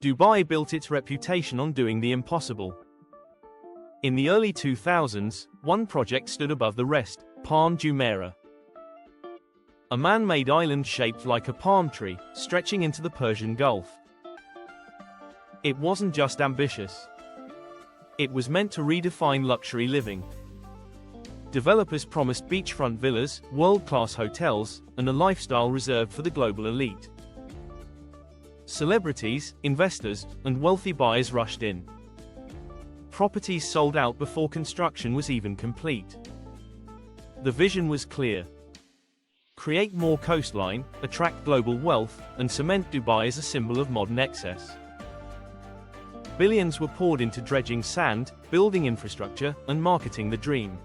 Dubai built its reputation on doing the impossible. In the early 2000s, one project stood above the rest, Palm Jumeirah. A man-made island shaped like a palm tree, stretching into the Persian Gulf. It wasn't just ambitious. It was meant to redefine luxury living. Developers promised beachfront villas, world-class hotels, and a lifestyle reserved for the global elite. Celebrities, investors, and wealthy buyers rushed in. Properties sold out before construction was even complete. The vision was clear. Create more coastline, attract global wealth, and cement Dubai as a symbol of modern excess. Billions were poured into dredging sand, building infrastructure, and marketing the dream.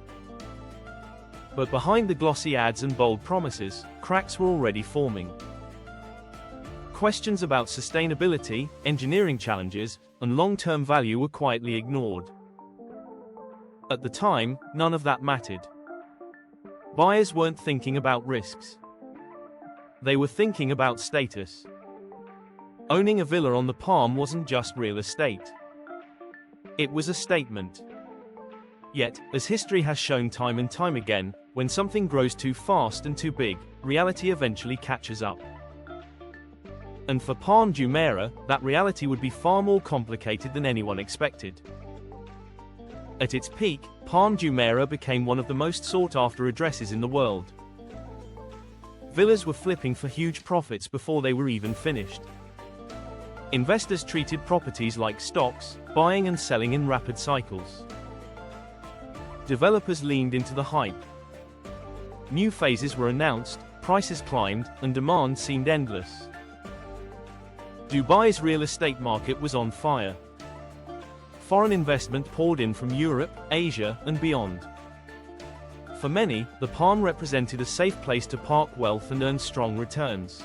But behind the glossy ads and bold promises, cracks were already forming. Questions about sustainability, engineering challenges, and long-term value were quietly ignored. At the time, none of that mattered. Buyers weren't thinking about risks. They were thinking about status. Owning a villa on the Palm wasn't just real estate. It was a statement. Yet, as history has shown time and time again, when something grows too fast and too big, reality eventually catches up. And for Palm Jumeirah, that reality would be far more complicated than anyone expected. At its peak, Palm Jumeirah became one of the most sought-after addresses in the world. Villas were flipping for huge profits before they were even finished. Investors treated properties like stocks, buying and selling in rapid cycles. Developers leaned into the hype. New phases were announced, prices climbed, and demand seemed endless. Dubai's real estate market was on fire. Foreign investment poured in from Europe, Asia, and beyond. For many, the Palm represented a safe place to park wealth and earn strong returns.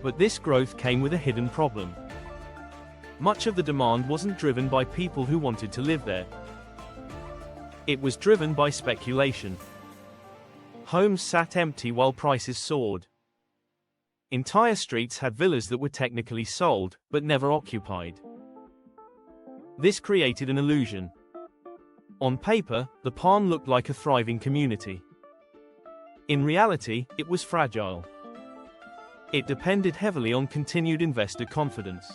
But this growth came with a hidden problem. Much of the demand wasn't driven by people who wanted to live there. It was driven by speculation. Homes sat empty while prices soared. Entire streets had villas that were technically sold, but never occupied. This created an illusion. On paper, the Palm looked like a thriving community. In reality, it was fragile. It depended heavily on continued investor confidence.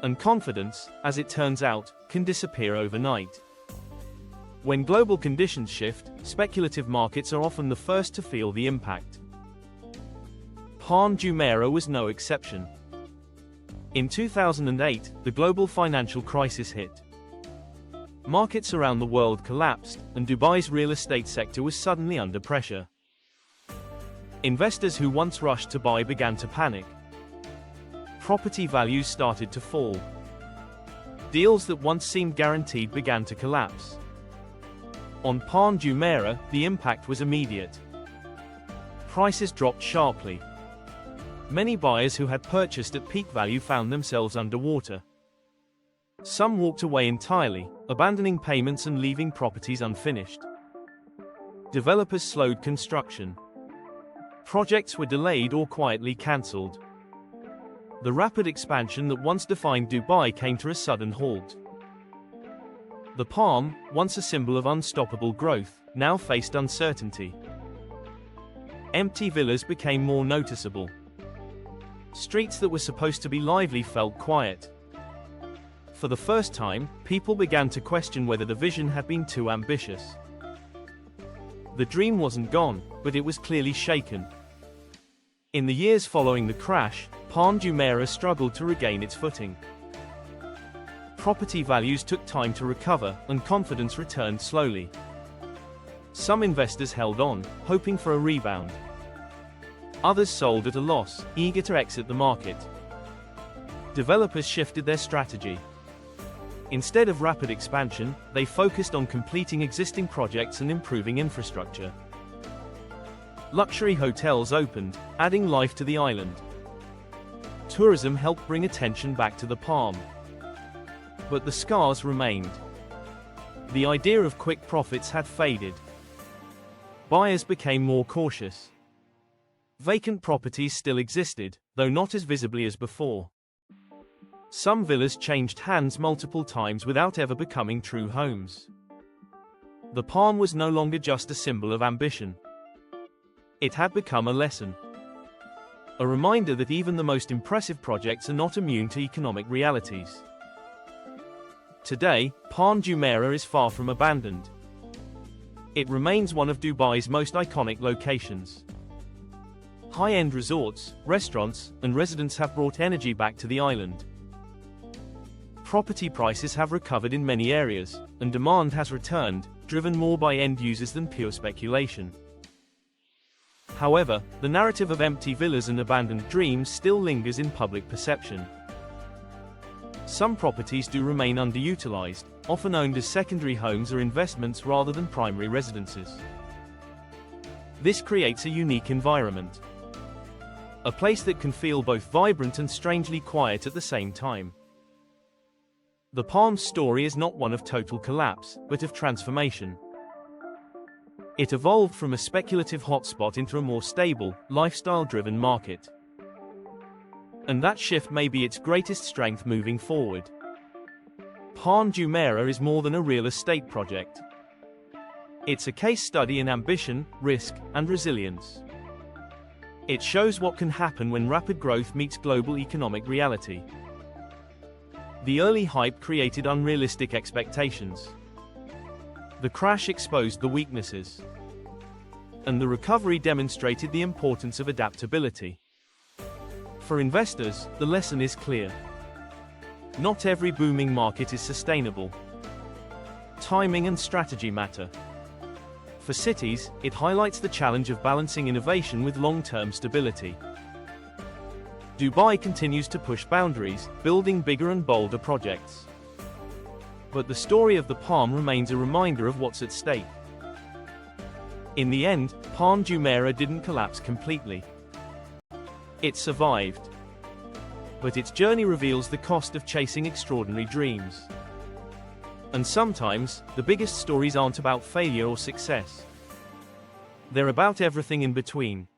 And confidence, as it turns out, can disappear overnight. When global conditions shift, speculative markets are often the first to feel the impact. Palm Jumeirah was no exception. In 2008, the global financial crisis hit. Markets around the world collapsed, and Dubai's real estate sector was suddenly under pressure. Investors who once rushed to buy began to panic. Property values started to fall. Deals that once seemed guaranteed began to collapse. On Palm Jumeirah, the impact was immediate. Prices dropped sharply. Many buyers who had purchased at peak value found themselves underwater. Some walked away entirely, abandoning payments and leaving properties unfinished. Developers slowed construction. Projects were delayed or quietly cancelled. The rapid expansion that once defined Dubai came to a sudden halt. The Palm, once a symbol of unstoppable growth, now faced uncertainty. Empty villas became more noticeable. Streets that were supposed to be lively felt quiet. For the first time, people began to question whether the vision had been too ambitious. The dream wasn't gone, but it was clearly shaken. In the years following the crash, Palm Jumeirah struggled to regain its footing. Property values took time to recover, and confidence returned slowly. Some investors held on, hoping for a rebound. Others sold at a loss, eager to exit the market. Developers shifted their strategy. Instead of rapid expansion, they focused on completing existing projects and improving infrastructure. Luxury hotels opened, adding life to the island. Tourism helped bring attention back to the Palm. But the scars remained. The idea of quick profits had faded. Buyers became more cautious. Vacant properties still existed, though not as visibly as before. Some villas changed hands multiple times without ever becoming true homes. The Palm was no longer just a symbol of ambition. It had become a lesson. A reminder that even the most impressive projects are not immune to economic realities. Today, Palm Jumeirah is far from abandoned. It remains one of Dubai's most iconic locations. High-end resorts, restaurants, and residents have brought energy back to the island. Property prices have recovered in many areas, and demand has returned, driven more by end users than pure speculation. However, the narrative of empty villas and abandoned dreams still lingers in public perception. Some properties do remain underutilized, often owned as secondary homes or investments rather than primary residences. This creates a unique environment. A place that can feel both vibrant and strangely quiet at the same time. The Palm's story is not one of total collapse, but of transformation. It evolved from a speculative hotspot into a more stable, lifestyle-driven market. And that shift may be its greatest strength moving forward. Palm Jumeirah is more than a real estate project. It's a case study in ambition, risk, and resilience. It shows what can happen when rapid growth meets global economic reality. The early hype created unrealistic expectations. The crash exposed the weaknesses. And the recovery demonstrated the importance of adaptability. For investors, the lesson is clear. Not every booming market is sustainable. Timing and strategy matter. For cities, it highlights the challenge of balancing innovation with long-term stability. Dubai continues to push boundaries, building bigger and bolder projects. But the story of the Palm remains a reminder of what's at stake. In the end, Palm Jumeirah didn't collapse completely. It survived. But its journey reveals the cost of chasing extraordinary dreams. And sometimes, the biggest stories aren't about failure or success. They're about everything in between.